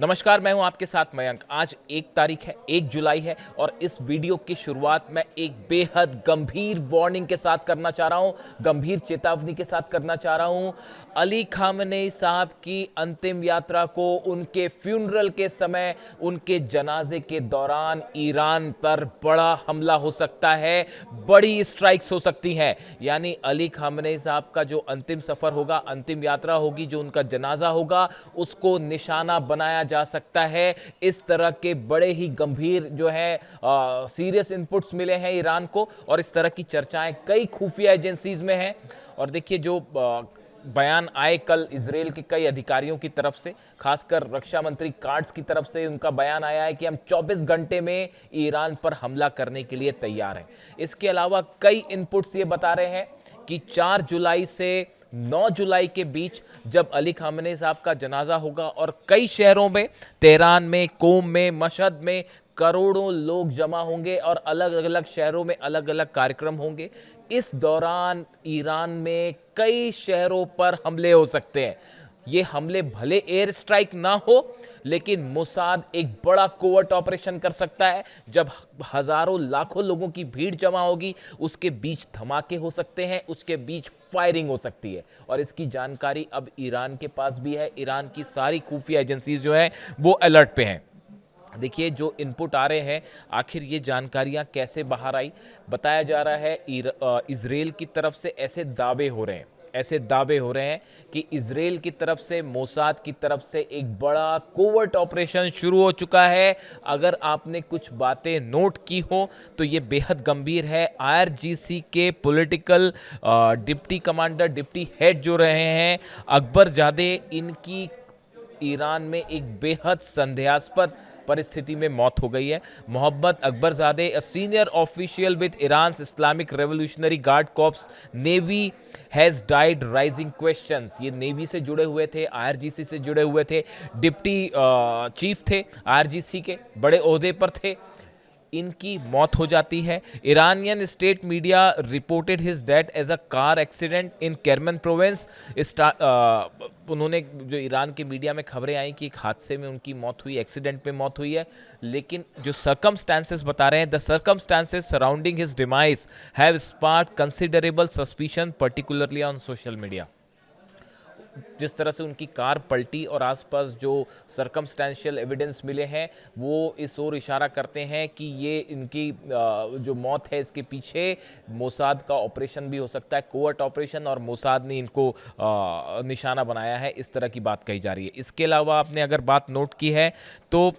नमस्कार, मैं हूं आपके साथ मयंक। आज 1 तारीख है, 1 जुलाई है और इस वीडियो की शुरुआत मैं एक बेहद गंभीर वार्निंग के साथ करना चाह रहा हूं, गंभीर चेतावनी के साथ करना चाह रहा हूं। अली खामनेई साहब की अंतिम यात्रा को उनके फ्यूनरल के समय, उनके जनाजे के दौरान ईरान पर बड़ा हमला हो सकता है, बड़ी स्ट्राइक्स हो सकती हैं। यानी अली खामनेई साहब का जो अंतिम सफर होगा, अंतिम यात्रा होगी, जो उनका जनाजा होगा, उसको निशाना बनाया जा सकता है। इस तरह के बड़े ही गंभीर जो है सीरियस इनपुट्स मिले हैं ईरान को और इस तरह की चर्चाएं कई खुफिया एजेंसीज में हैं। और देखिए, जो बयान आए कल इजराइल के कई अधिकारियों की तरफ से, खासकर रक्षा मंत्री कार्ड्स की तरफ से उनका बयान आया है कि हम 24 घंटे में ईरान पर हमला करने के लिए तैयार हैं। इसके अलावा कई इनपुट्स ये बता रहे हैं कि 4 जुलाई से 9 जुलाई के बीच जब अली खामनेई साहब का जनाजा होगा और कई शहरों में, तेहरान में, कोम में, मशहद में करोड़ों लोग जमा होंगे और अलग अलग शहरों में अलग अलग कार्यक्रम होंगे। इस दौरान ईरान में कई शहरों पर हमले हो सकते हैं। ये हमले भले एयर स्ट्राइक ना हो, लेकिन मोसाद एक बड़ा कोवर्ट ऑपरेशन कर सकता है। जब हजारों लाखों लोगों की भीड़ जमा होगी, उसके बीच धमाके हो सकते हैं, उसके बीच फायरिंग हो सकती है। और इसकी जानकारी अब ईरान के पास भी है। ईरान की सारी खुफिया एजेंसीज जो है वो अलर्ट पे हैं। देखिए, जो इनपुट आ रहे हैं, आखिर ये जानकारियां कैसे बाहर आई। बताया जा रहा है इजराइल की तरफ से ऐसे दावे हो रहे हैं कि इजराइल की तरफ से, मोसाद की तरफ से एक बड़ा कोवर्ट ऑपरेशन शुरू हो चुका है। अगर आपने कुछ बातें नोट की हो तो ये बेहद गंभीर है। आईआरजीसी के political deputy commander, deputy head जो रहे हैं अकबरजादे, इनकी ईरान में एक बेहद संदेहास्पद परिस्थिति में मौत हो गई है। Mohammad Akbarzadeh, a senior official with Iran Islamic Revolutionary Guard Corps Navy, has died raising questions. ये नेवी से जुड़े हुए थे, आईआरजीसी से जुड़े हुए थे, डिप्टी चीफ थे, आईआरजीसी के बड़े ओहदे पर थे। इनकी मौत हो जाती है। Iranian state media reported his death as a car accident in Kerman province. उन्होंने, जो ईरान के मीडिया में खबरें आई कि एक हादसे में उनकी मौत हुई, एक्सीडेंट में मौत हुई है। लेकिन जो सर्कमस्टांसेस बता रहे हैं, the circumstances surrounding his demise have sparked considerable suspicion, particularly on social media. जिस तरह से उनकी कार पलटी और आसपास जो सर्कमस्टेंशियल एविडेंस मिले हैं, वो इस ओर इशारा करते हैं कि ये इनकी जो मौत है, इसके पीछे मोसाद का ऑपरेशन भी हो सकता है, कोवर्ट ऑपरेशन, और मोसाद ने इनको निशाना बनाया है। इस तरह की बात कही जा रही है। इसके अलावा आपने अगर बात नोट की है तो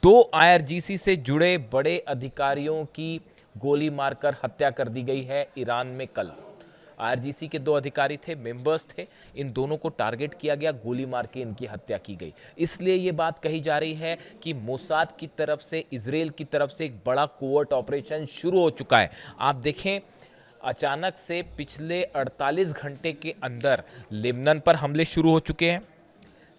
2 आईआरजीसी से जुड़े बड़े अधिकारियों की गोली मारकर हत्या कर दी गई है ईरान में कल। आईआरजीसी के 2 अधिकारी थे, मेंबर्स थे, इन दोनों को टारगेट किया गया, गोली मार के इनकी हत्या की गई। इसलिए ये बात कही जा रही है कि मोसाद की तरफ से, इजराइल की तरफ से एक बड़ा कोवर्ट ऑपरेशन शुरू हो चुका है। आप देखें, अचानक से पिछले 48 घंटे के अंदर लेबनान पर हमले शुरू हो चुके हैं,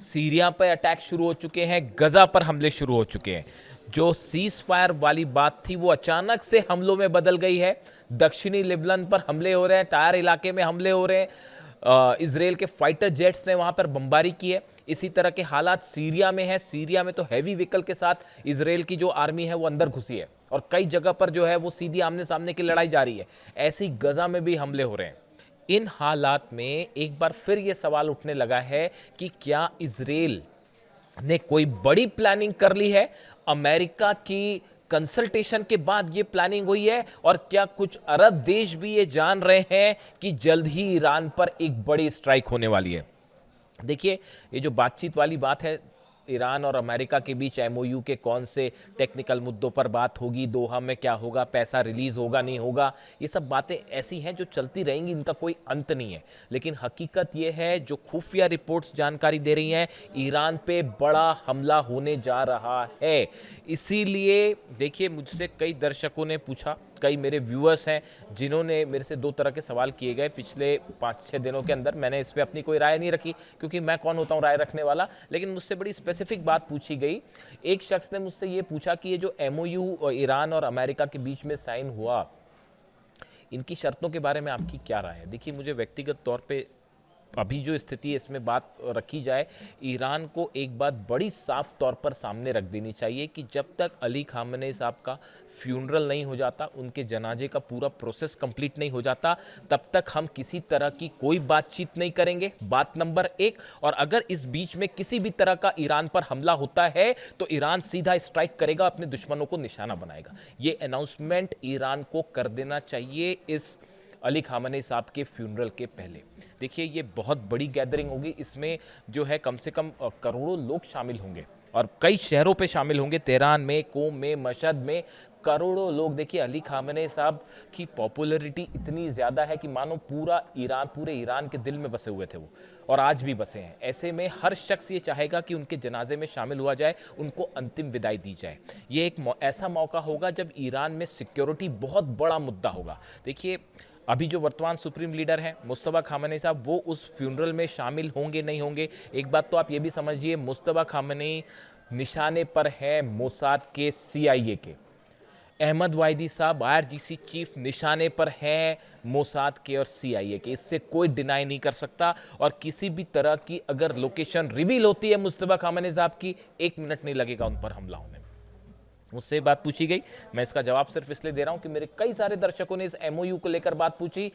सीरिया पर अटैक शुरू हो चुके हैं, गजा पर हमले शुरू हो चुके हैं। जो सीज फायर वाली बात थी वो अचानक से हमलों में बदल गई है। दक्षिणी लेबनान पर हमले हो रहे हैं, टायर इलाके में हमले हो रहे हैं। इजराइल के फाइटर जेट्स ने वहां पर बमबारी की है। इसी तरह के हालात सीरिया में है। सीरिया में तो हैवी व्हीकल के साथ इजराइल की जो आर्मी है वो अंदर घुसी है और कई जगह पर जो है वो सीधी आमने सामने की लड़ाई जारी है। ऐसी गजा में भी हमले हो रहे हैं। इन हालात में एक बार फिर यह सवाल उठने लगा है कि क्या इजराइल ने कोई बड़ी प्लानिंग कर ली है? अमेरिका की कंसल्टेशन के बाद यह प्लानिंग हुई है? और क्या कुछ अरब देश भी ये जान रहे हैं कि जल्द ही ईरान पर एक बड़ी स्ट्राइक होने वाली है? देखिए, ये जो बातचीत वाली बात है, ईरान और अमेरिका के बीच एमओयू के कौन से टेक्निकल मुद्दों पर बात होगी, दोहा में क्या होगा, पैसा रिलीज होगा नहीं होगा, ये सब बातें ऐसी हैं जो चलती रहेंगी, इनका कोई अंत नहीं है। लेकिन हकीकत ये है, जो खुफिया रिपोर्ट्स जानकारी दे रही हैं, ईरान पे बड़ा हमला होने जा रहा है। इसीलिए देखिए, मुझसे कई दर्शकों ने पूछा, कई मेरे व्यूअर्स हैं जिन्होंने मेरे से 2 तरह के सवाल किए गए पिछले 5-6 दिनों के अंदर। मैंने इस पर अपनी कोई राय नहीं रखी, क्योंकि मैं कौन होता हूँ राय रखने वाला। लेकिन मुझसे बड़ी स्पेसिफिक बात पूछी गई। एक शख्स ने मुझसे ये पूछा कि ये जो एमओयू ईरान और अमेरिका के बीच में साइन हुआ, इनकी शर्तों के बारे में आपकी क्या राय है? देखिए, मुझे व्यक्तिगत तौर पे अभी जो स्थिति है इसमें बात रखी जाए, ईरान को एक बात बड़ी साफ तौर पर सामने रख देनी चाहिए कि जब तक अली खामेनी साहब का फ्यूनरल नहीं हो जाता, उनके जनाजे का पूरा प्रोसेस कंप्लीट नहीं हो जाता, तब तक हम किसी तरह की कोई बातचीत नहीं करेंगे। बात नंबर 1। और अगर इस बीच में किसी भी तरह का ईरान पर हमला होता है तो ईरान सीधा स्ट्राइक करेगा, अपने दुश्मनों को निशाना बनाएगा। ये अनाउंसमेंट ईरान को कर देना चाहिए इस अली खामेनी साहब के फ्यूनरल के पहले। देखिए ये बहुत बड़ी गैदरिंग होगी, इसमें जो है कम से कम करोड़ों लोग शामिल होंगे और कई शहरों पे शामिल होंगे, तेहरान में, कोम में, मशहद में करोड़ों लोग। देखिए अली खामेनी साहब की पॉपुलैरिटी इतनी ज़्यादा है कि मानो पूरे ईरान के दिल में बसे हुए थे वो, और आज भी बसे हैं। ऐसे में हर शख्स ये चाहेगा कि उनके जनाजे में शामिल हुआ जाए, उनको अंतिम विदाई दी जाए। ये एक ऐसा मौका होगा जब ईरान में सिक्योरिटी बहुत बड़ा मुद्दा होगा। देखिए अभी जो वर्तमान सुप्रीम लीडर हैं मुस्तफा खामेनी साहब, वो उस फ्यूनरल में शामिल होंगे नहीं होंगे। एक बात तो आप ये भी समझिए, मुस्तफा खामेनी निशाने पर है मोसाद के, CIA के। अहमद वाहिदी साहब IRGC चीफ निशाने पर है मोसाद के और CIA के, इससे कोई डिनाई नहीं कर सकता। और किसी भी तरह की अगर लोकेशन रिवील होती है मुस्तफा खामेनी साहब की, 1 मिनट नहीं लगेगा उन पर हमला होने में। मुझसे बात पूछी गई, मैं इसका जवाब सिर्फ इसलिए दे रहा हूं कि मेरे कई सारे दर्शकों ने इस MOU को लेकर बात पूछी।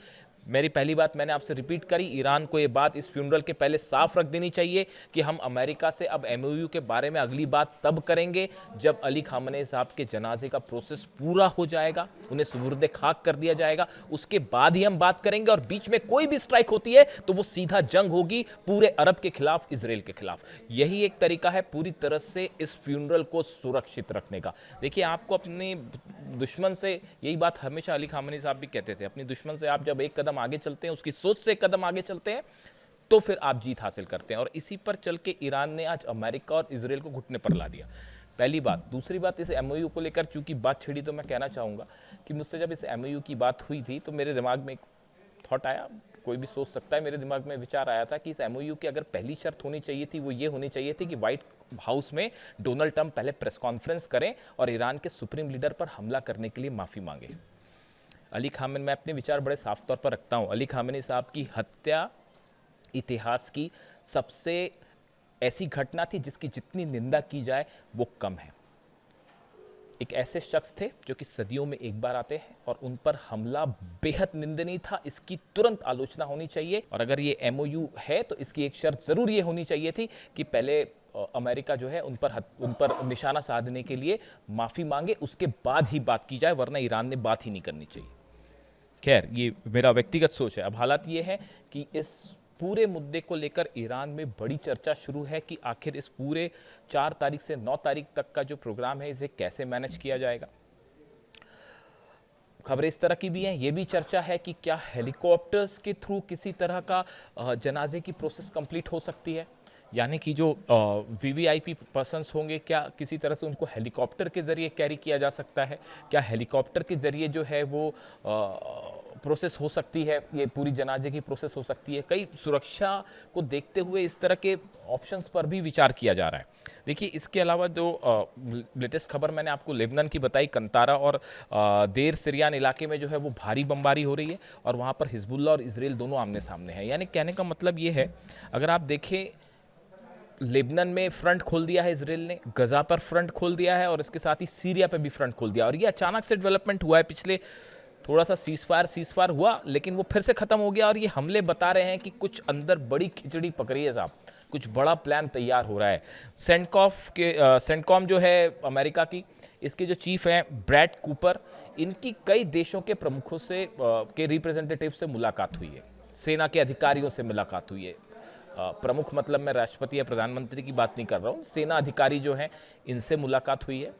मेरी पहली बात मैंने आपसे रिपीट करी, ईरान को ये बात इस फ्यूनरल के पहले साफ रख देनी चाहिए कि हम अमेरिका से अब MOU के बारे में अगली बात तब करेंगे जब अली खामेनी साहब के जनाजे का प्रोसेस पूरा हो जाएगा, उन्हें सुबुर्दे खाक कर दिया जाएगा, उसके बाद ही हम बात करेंगे। और बीच में कोई भी स्ट्राइक होती है तो वो सीधा जंग होगी पूरे अरब के खिलाफ, इसराइल के खिलाफ। यही एक तरीका है पूरी तरह से इस फ्यूनरल को सुरक्षित रखने का। देखिए आपको अपने दुश्मन से, यही बात हमेशा अली खामेनी साहब भी कहते थे, अपने दुश्मन से आप जब एक कदम आगे चलते हैं, उसकी सोच से एक कदम आगे चलते हैं, तो फिर आप जीत हासिल करते हैं। और इसी पर चल के ईरान ने आज अमेरिका और इसराइल को घुटने पर ला दिया। पहली बात। दूसरी बात, इस MOU को लेकर चूंकि बात छिड़ी तो मैं कहना चाहूँगा कि मुझसे जब इस MOU की बात हुई थी तो मेरे दिमाग में एक थॉट आया, कोई भी सोच सकता है, मेरे दिमाग में विचार आया था कि इस MOU की अगर पहली शर्त होनी चाहिए थी वो ये होनी चाहिए थी कि व्हाइट हाउस में डोनाल्ड ट्रंप पहले प्रेस कॉन्फ्रेंस करें और ईरान के सुप्रीम लीडर पर हमला करने के लिए माफ़ी मांगे। अली खामेनी, मैं अपने विचार बड़े साफ तौर पर रखता हूँ, अली खामेनी साहब की हत्या इतिहास की सबसे ऐसी घटना थी जिसकी जितनी निंदा की जाए वो कम है। एक ऐसे शख्स थे जो कि सदियों में एक बार आते हैं और उन पर हमला बेहद निंदनीय था, इसकी तुरंत आलोचना होनी चाहिए। और अगर ये MOU है तो इसकी एक शर्त जरूर ये होनी चाहिए थी कि पहले अमेरिका जो है उन पर निशाना साधने के लिए माफ़ी मांगे, उसके बाद ही बात की जाए, वरना ईरान ने बात ही नहीं करनी चाहिए। खैर ये मेरा व्यक्तिगत सोच है। अब हालात ये है कि इस पूरे मुद्दे को लेकर ईरान में बड़ी चर्चा शुरू है कि आखिर इस पूरे 4 तारीख से 9 तारीख तक का जो प्रोग्राम है इसे कैसे मैनेज किया जाएगा। खबरें इस तरह की भी हैं, ये भी चर्चा है कि क्या हेलीकॉप्टर्स के थ्रू किसी तरह का जनाजे की प्रोसेस कंप्लीट हो सकती है, यानी कि जो VVIP पर्सन्स होंगे क्या किसी तरह से उनको हेलीकॉप्टर के ज़रिए कैरी किया जा सकता है, क्या हेलीकॉप्टर के ज़रिए जो है वो प्रोसेस हो सकती है, ये पूरी जनाजे की प्रोसेस हो सकती है। कई सुरक्षा को देखते हुए इस तरह के ऑप्शंस पर भी विचार किया जा रहा है। देखिए इसके अलावा जो लेटेस्ट खबर मैंने आपको लेबनान की बताई, कंतारा और देर सिरियान इलाके में जो है वो भारी बमबारी हो रही है और वहाँ पर हिजबुल्लाह और इसराइल दोनों आमने सामने हैं। यानी कहने का मतलब ये है, अगर आप देखें लेबनान में फ्रंट खोल दिया है इसराइल ने, गजा पर फ्रंट खोल दिया है और इसके साथ ही सीरिया पे भी फ्रंट खोल दिया। और ये अचानक से डेवलपमेंट हुआ है, पिछले थोड़ा सा सीजफायर हुआ लेकिन वो फिर से खत्म हो गया। और ये हमले बता रहे हैं कि कुछ अंदर बड़ी खिचड़ी पक रही है साहब, कुछ बड़ा प्लान तैयार हो रहा है। सेंटकॉम जो है अमेरिका की, इसके जो चीफ हैं ब्रैड कूपर, इनकी कई देशों के प्रमुखों से के रिप्रेजेंटेटिव से मुलाकात हुई है, सेना के अधिकारियों से मुलाकात हुई है। प्रमुख मतलब मैं राष्ट्रपति या प्रधानमंत्री की बात नहीं कर रहा हूँ, सेना अधिकारी जो हैं इनसे मुलाकात हुई है।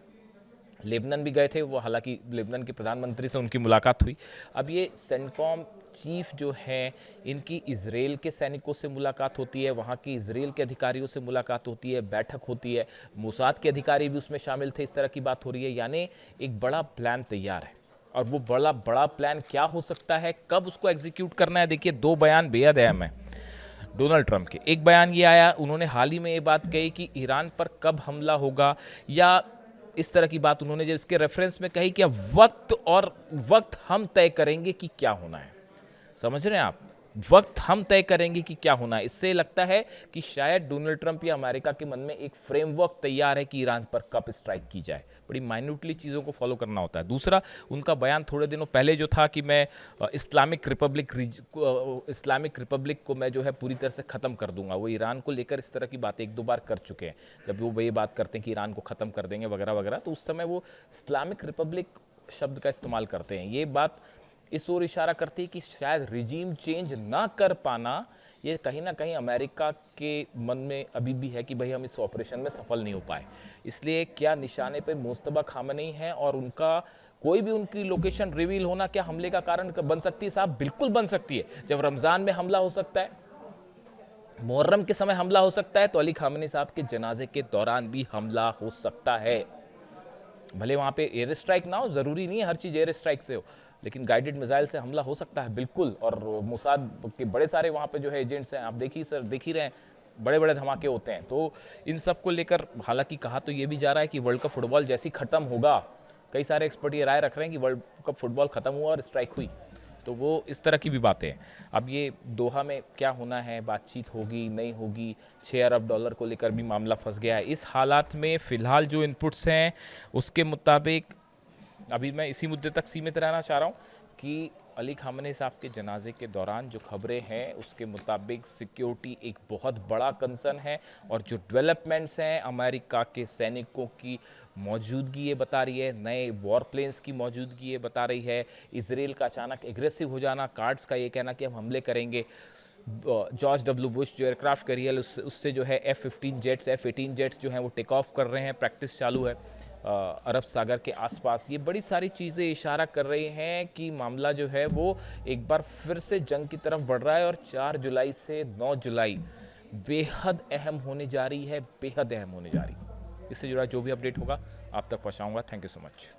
लेबनान भी गए थे वो, हालांकि लेबनान के प्रधानमंत्री से उनकी मुलाकात हुई। अब ये सेंटकॉम चीफ जो हैं इनकी इजराइल के सैनिकों से मुलाकात होती है, वहाँ की इजराइल के अधिकारियों से मुलाकात होती है, बैठक होती है, मोसाद के अधिकारी भी उसमें शामिल थे, इस तरह की बात हो रही है। यानी एक बड़ा प्लान तैयार है और वो बड़ा प्लान क्या हो सकता है, कब उसको एग्जीक्यूट करना है। देखिए 2 बयान बेहद अहम है डोनाल्ड ट्रंप के। एक बयान ये आया, उन्होंने हाल ही में ये बात कही कि ईरान पर कब हमला होगा, या इस तरह की बात उन्होंने जो इसके रेफरेंस में कही कि अब वक्त हम तय करेंगे कि क्या होना है। समझ रहे हैं आप, वक्त हम तय करेंगे कि क्या होना है। इससे लगता है कि शायद डोनाल्ड ट्रंप या अमेरिका के मन में एक फ्रेमवर्क तैयार है कि ईरान पर कब स्ट्राइक की जाए। बड़ी माइन्यूटली चीज़ों को फॉलो करना होता है। दूसरा, उनका बयान थोड़े दिनों पहले जो था कि मैं इस्लामिक रिपब्लिक को मैं जो है पूरी तरह से ख़त्म कर दूंगा, वो ईरान को लेकर इस तरह की बातें एक दो बार कर चुके हैं। जब वो ये बात करते हैं कि ईरान को ख़त्म कर देंगे वगैरह वगैरह, तो उस समय वो इस्लामिक रिपब्लिक शब्द का इस्तेमाल करते हैं। ये बात इस ओर इशारा करती है कि शायद रिजीम चेंज ना कर पाना ये कहीं ना कहीं अमेरिका के मन में अभी भी है कि भाई हम इस ऑपरेशन में सफल नहीं हो पाए। इसलिए क्या निशाने पे मुस्तबा खामनेई है और उनका कोई भी उनकी लोकेशन रिवील होना क्या हमले का कारण बन सकती है? साहब बिल्कुल बन सकती है। जब रमज़ान में हमला हो सकता है, मुहर्रम के समय हमला हो सकता है, तो अली खामनेई साहब के जनाजे के दौरान भी हमला हो सकता है। भले वहाँ पे एयर स्ट्राइक ना हो, ज़रूरी नहीं है हर चीज़ एयर स्ट्राइक से हो, लेकिन गाइडेड मिसाइल से हमला हो सकता है बिल्कुल। और मोसाद के बड़े सारे वहाँ पे जो है एजेंट्स हैं, आप देखिए सर, देख ही रहे हैं, बड़े बड़े धमाके होते हैं। तो इन सब को लेकर हालांकि कहा तो ये भी जा रहा है कि वर्ल्ड कप फुटबॉल जैसी ख़त्म होगा, कई सारे एक्सपर्ट ये राय रख रहे हैं कि वर्ल्ड कप फुटबॉल ख़त्म हुआ और स्ट्राइक हुई, तो वो इस तरह की भी बातें हैं। अब ये दोहा में क्या होना है, बातचीत होगी नहीं होगी, 6 अरब डॉलर को लेकर भी मामला फंस गया है। इस हालात में फ़िलहाल जो इनपुट्स हैं उसके मुताबिक अभी मैं इसी मुद्दे तक सीमित रहना चाह रहा हूँ कि अली खामनेई साहब के जनाजे के दौरान जो खबरें हैं उसके मुताबिक सिक्योरिटी एक बहुत बड़ा कंसर्न है, और जो डेवलपमेंट्स हैं अमेरिका के सैनिकों की मौजूदगी ये बता रही है, नए वॉर प्लेन्स की मौजूदगी ये बता रही है, इसराइल का अचानक एग्रेसिव हो जाना, कार्ड्स का ये कहना कि हम हमले करेंगे, जॉर्ज डब्ल्यू बुश जो एयरक्राफ्ट कैरियर उससे जो है F-15 जेट्स F-18 जेट्स जो हैं वो टेक ऑफ कर रहे हैं, प्रैक्टिस चालू है अरब सागर के आसपास। ये बड़ी सारी चीज़ें इशारा कर रही हैं कि मामला जो है वो एक बार फिर से जंग की तरफ बढ़ रहा है, और 4 जुलाई से 9 जुलाई बेहद अहम होने जा रही है, बेहद अहम होने जा रही है। इससे जुड़ा जो भी अपडेट होगा आप तक पहुंचाऊंगा। Thank you so much.